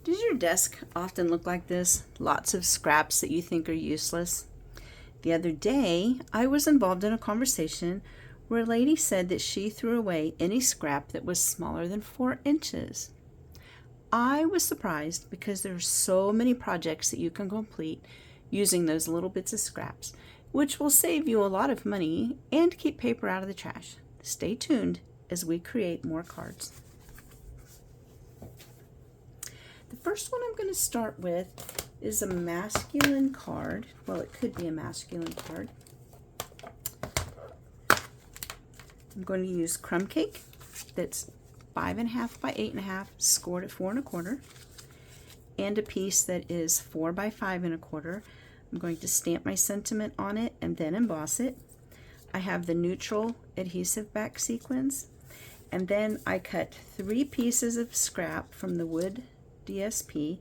Does your desk often look like this? Lots of scraps that you think are useless? The other day, I was involved in a conversation where a lady said that she threw away any scrap that was smaller than 4 inches. I was surprised because there are so many projects that you can complete using those little bits of scraps, which will save you a lot of money and keep paper out of the trash. Stay tuned as we create more cards. The first one I'm going to start with is a masculine card. Well, it could be a masculine card. I'm going to use crumb cake that's 5.5 by 8.5, scored at 4 1/4, and a piece that is 4 by 5 1/4. I'm going to stamp my sentiment on it and then emboss it. I have the neutral adhesive back sequins, and then I cut 3 pieces of scrap from the wood DSP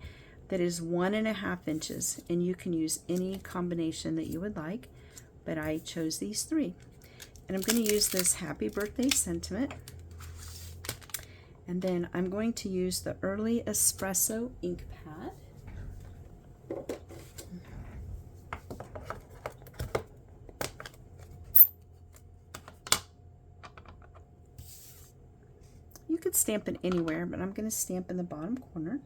that is 1.5 inches, and you can use any combination that you would like, but I chose these 3. And I'm going to use this happy birthday sentiment, and then I'm going to use the Early Espresso ink pad. You could stamp it anywhere, but I'm going to stamp in the bottom corner.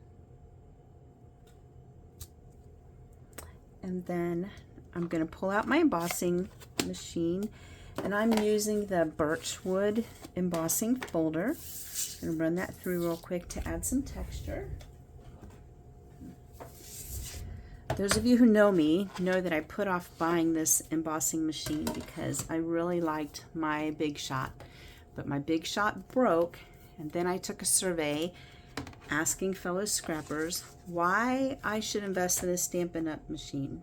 And then I'm going to pull out my embossing machine, and I'm using the Birchwood embossing folder. I'm going to run that through real quick to add some texture. Those of you who know me know that I put off buying this embossing machine because I really liked my Big Shot, but my Big Shot broke, and then I took a survey asking fellow scrappers why I should invest in a Stampin' Up! Machine.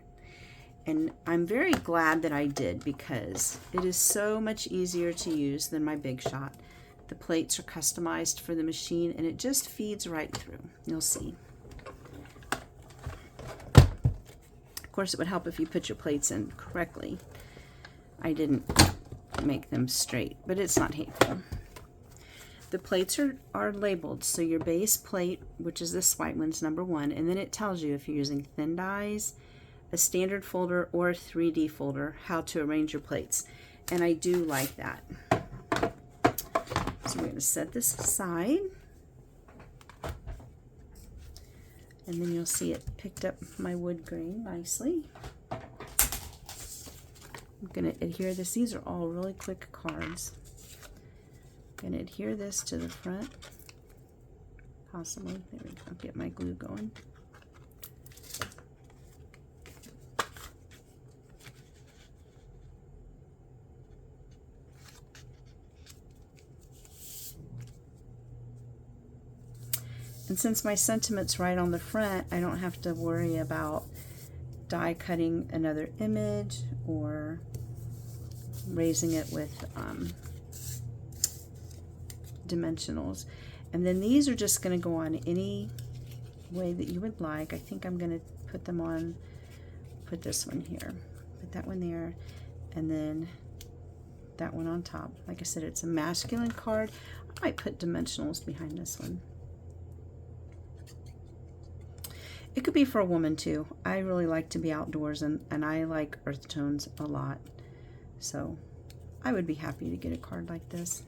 And I'm very glad that I did because it is so much easier to use than my Big Shot. The plates are customized for the machine and it just feeds right through. You'll see. Of course, it would help if you put your plates in correctly. I didn't make them straight, but it's not hateful. The plates are labeled, so your base plate, which is this white one's number 1, and then it tells you if you're using thin dies, a standard folder, or a 3D folder, how to arrange your plates. And I do like that. So we're going to set this aside. And then you'll see it picked up my wood grain nicely. I'm going to adhere this. These are all really quick cards. I'm going to adhere this to the front. Possibly. There we go. Get my glue going. And since my sentiment's right on the front, I don't have to worry about die cutting another image or raising it with dimensionals. And then these are just going to go on any way that you would like. I think I'm going to put them on, put this one here, put that one there, and then that one on top. Like I said, it's a masculine card. I might put dimensionals behind this one. It could be for a woman too. I really like to be outdoors, and I like earth tones a lot. So I would be happy to get a card like this.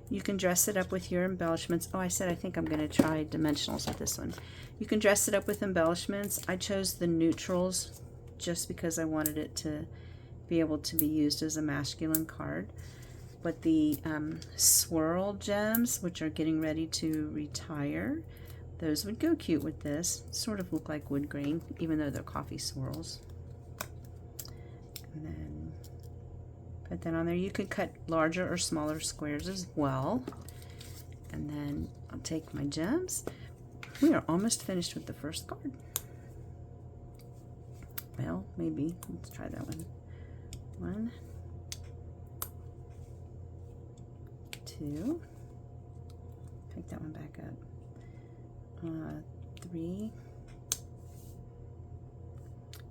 You can dress it up with your embellishments. Oh, I said I think I'm going to try dimensionals with this one. You can dress it up with embellishments. I chose the neutrals just because I wanted it to be able to be used as a masculine card. But the swirl gems, which are getting ready to retire, those would go cute with this. Sort of look like wood grain, even though they're coffee swirls. And then put that on there. You could cut larger or smaller squares as well. And then I'll take my gems. We are almost finished with the first card. Well, maybe. Let's try that one. 1, 2. Pick that one back up. 3.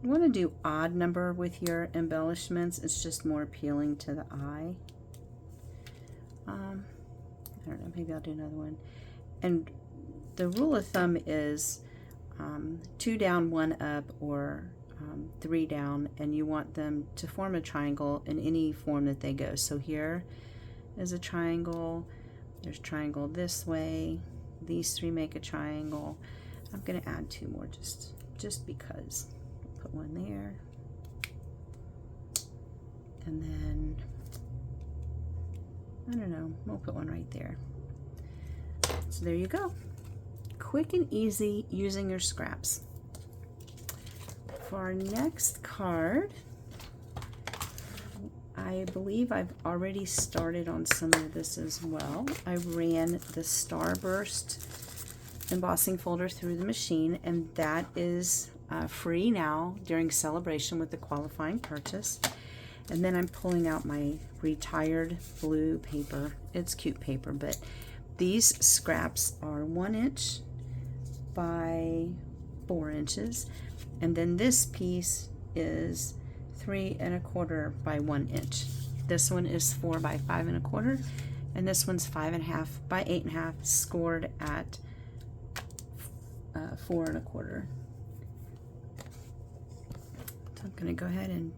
You want to do odd number with your embellishments. It's just more appealing to the eye. I don't know, maybe I'll do another one. And the rule of thumb is 2 down, 1 up, or 3 down, and you want them to form a triangle in any form that they go. So here is a triangle, there's a triangle this way, these 3 make a triangle. I'm going to add 2 more just because. Put one there, and then I don't know, we'll put one right there. So there you go. Quick and easy using your scraps. For our next card, I believe I've already started on some of this as well. I ran the Starburst embossing folder through the machine, and that is free now during celebration with the qualifying purchase. And then I'm pulling out my retired blue paper. It's cute paper, but these scraps are 1 inch by 4 inches, and then this piece is 3 1/4 by 1 inch. This one is 4 by 5 1/4, and this one's 5 1/2 by 8 1/2, scored at 4 1/4. So I'm going to go ahead and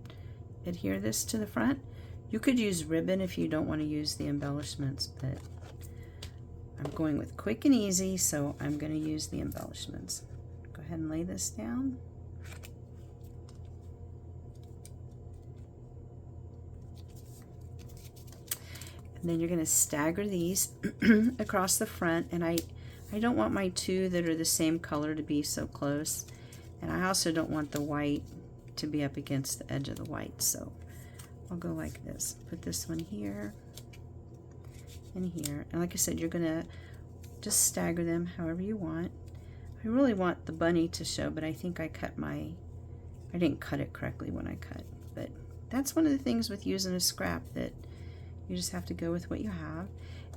adhere this to the front. You could use ribbon if you don't want to use the embellishments, but I'm going with quick and easy, so I'm going to use the embellishments. Go ahead and lay this down. And then you're going to stagger these across the front, and I don't want my 2 that are the same color to be so close, and I also don't want the white to be up against the edge of the white, so I'll go like this. Put this one here and here, and like I said, you're gonna just stagger them however you want. I really want the bunny to show, but I think I didn't cut it correctly when I cut, but that's one of the things with using a scrap, that you just have to go with what you have.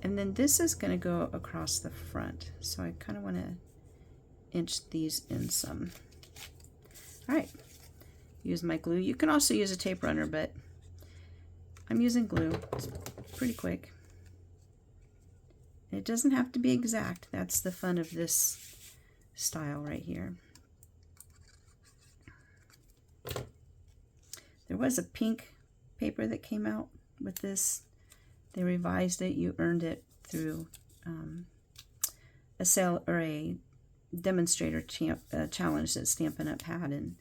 And then this is going to go across the front, so I kind of want to inch these in some. All right, use my glue. You can also use a tape runner, but I'm using glue. It's pretty quick. It doesn't have to be exact. That's the fun of this style right here. There was a pink paper that came out with this. They revised it. You earned it through a sale or a demonstrator challenge that Stampin' Up! Had, and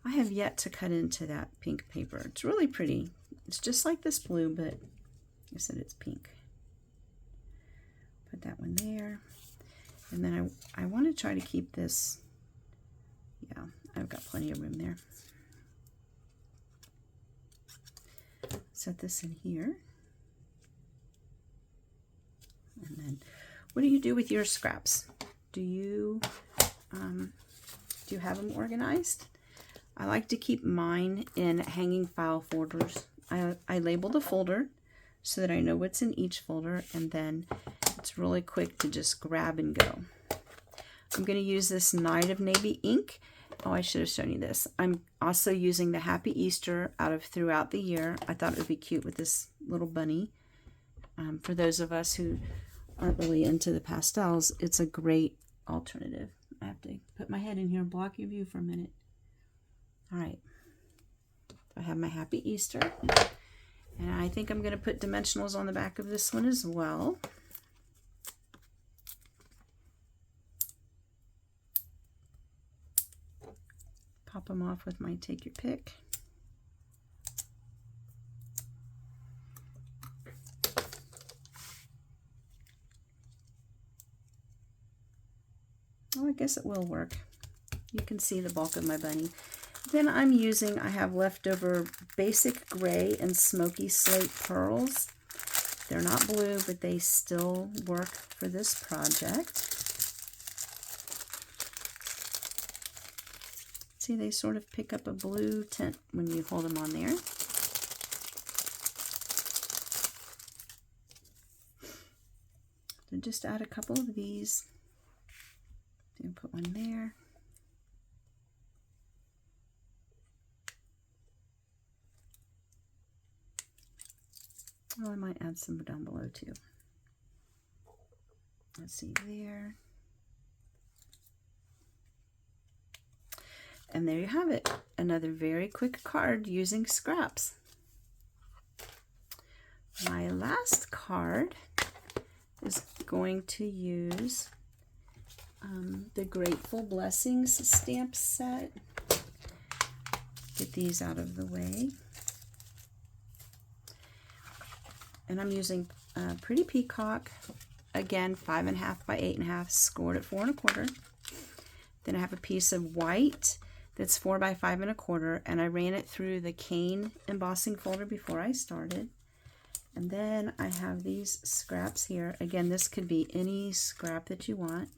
I have yet to cut into that pink paper. It's really pretty. It's just like this blue, but like I said, it's pink. Put that one there, and then I want to try to keep this. Yeah, I've got plenty of room there. Set this in here. And then, what do you do with your scraps? Do you have them organized? I like to keep mine in hanging file folders. I label the folder so that I know what's in each folder, and then it's really quick to just grab and go. I'm going to use this Night of Navy ink. Oh, I should have shown you this. I'm also using the Happy Easter out of Throughout the Year. I thought it would be cute with this little bunny. For those of us who aren't really into the pastels, it's a great alternative. I have to put my head in here and block your view for a minute. All right. I have my Happy Easter. And I think I'm going to put dimensionals on the back of this one as well. Pop them off with my Take Your Pick. Oh, I guess it will work. You can see the bulk of my bunny. Then I have leftover basic gray and smoky slate pearls. They're not blue, but they still work for this project. See, they sort of pick up a blue tint when you hold them on there. So just add a couple of these. Then put one there. Oh, I might add some down below too. Let's see there. And there you have it. Another very quick card using scraps. My last card is going to use the Grateful Blessings stamp set. Get these out of the way. And I'm using Pretty Peacock, again 5.5 by 8.5, scored at 4 1/4. Then I have a piece of white that's 4 by 5 1/4, and I ran it through the cane embossing folder before I started. And then I have these scraps here. Again, this could be any scrap that you want.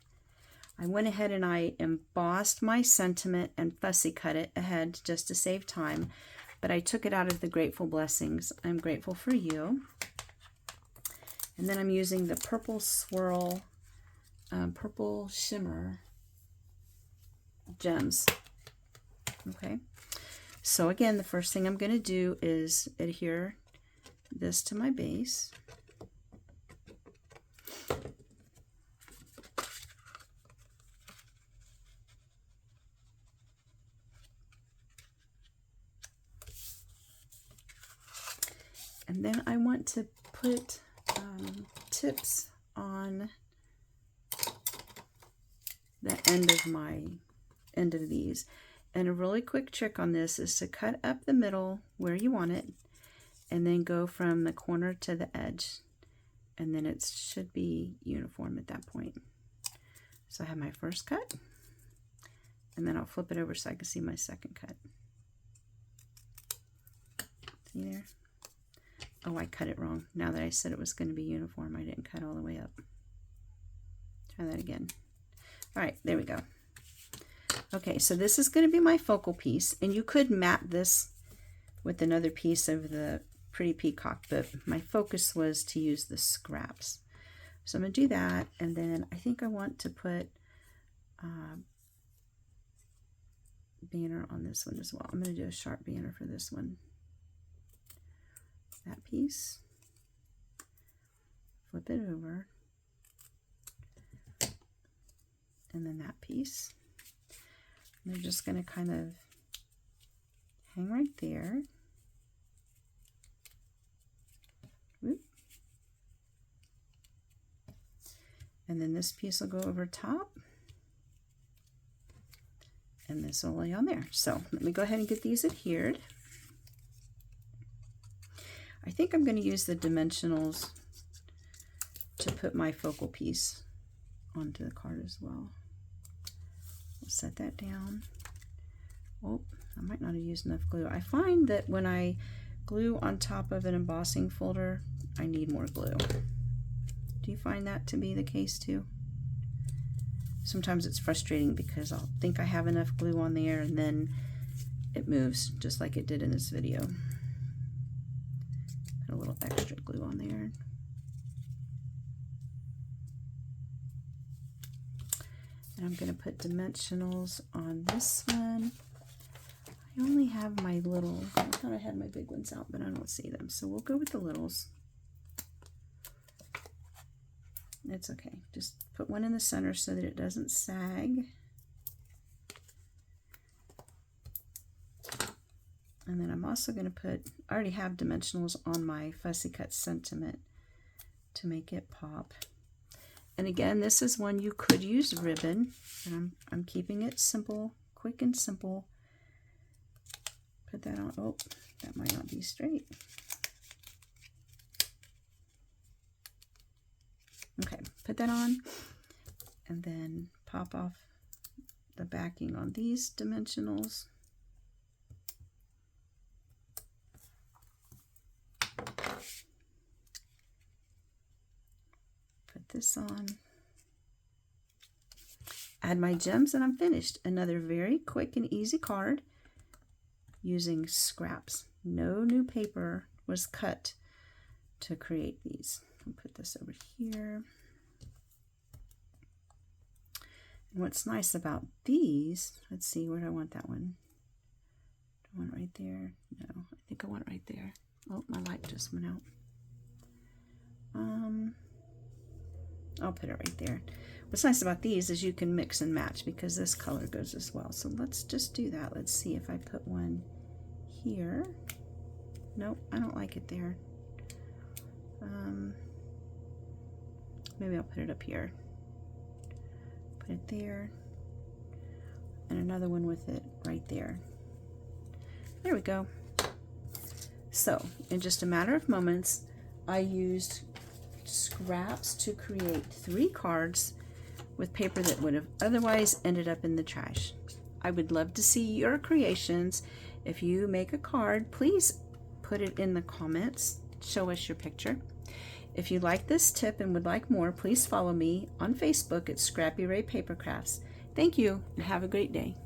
I went ahead and I embossed my sentiment and fussy cut it ahead just to save time, but I took it out of the Grateful Blessings. I'm grateful for you. And then I'm using the Purple Swirl, Purple Shimmer gems. Okay, so again, the first thing I'm going to do is adhere this to my base. And then I want to put tips on the end of these. And a really quick trick on this is to cut up the middle where you want it, and then go from the corner to the edge, and then it should be uniform at that point. So I have my first cut, and then I'll flip it over so I can see my second cut. See there? Oh, I cut it wrong. Now that I said it was going to be uniform, I didn't cut all the way up. Try that again. All right, there we go. Okay, so this is going to be my focal piece, and you could map this with another piece of the Pretty Peacock, but my focus was to use the scraps. So I'm going to do that, and then I think I want to put banner on this one as well. I'm going to do a sharp banner for this one. That piece, flip it over, and then that piece. And they're just going to kind of hang right there. Whoop. And then this piece will go over top, and this will lay on there. So let me go ahead and get these adhered. I think I'm going to use the dimensionals to put my focal piece onto the card as well. We'll set that down. Oh, I might not have used enough glue. I find that when I glue on top of an embossing folder, I need more glue. Do you find that to be the case too? Sometimes it's frustrating because I'll think I have enough glue on there and then it moves just like it did in this video. Put a little extra glue on there. And I'm going to put dimensionals on this one. I only have my little, I thought I had my big ones out, but I don't see them. So we'll go with the littles. It's okay. Just put one in the center so that it doesn't sag. And then I'm also going to put, I already have dimensionals on my Fussy Cut Sentiment to make it pop. And again, this is one you could use ribbon, and I'm keeping it simple, quick and simple. Put that on. Oh, that might not be straight. Okay, put that on, and then pop off the backing on these dimensionals. Put this on. Add my gems, and I'm finished. Another very quick and easy card using scraps. No new paper was cut to create these. I'll put this over here. And what's nice about these, let's see, where do I want that one? Do I want it right there? No, I think I want it right there. Oh, my light just went out. I'll put it right there. What's nice about these is you can mix and match because this color goes as well. So let's just do that. Let's see if I put one here. Nope, I don't like it there. Maybe I'll put it up here. Put it there. And another one with it right there. There we go. So, in just a matter of moments, I used scraps to create 3 cards with paper that would have otherwise ended up in the trash. I would love to see your creations. If you make a card, please put it in the comments. Show us your picture. If you like this tip and would like more, please follow me on Facebook at Scrappy Ray Paper Crafts. Thank you and have a great day.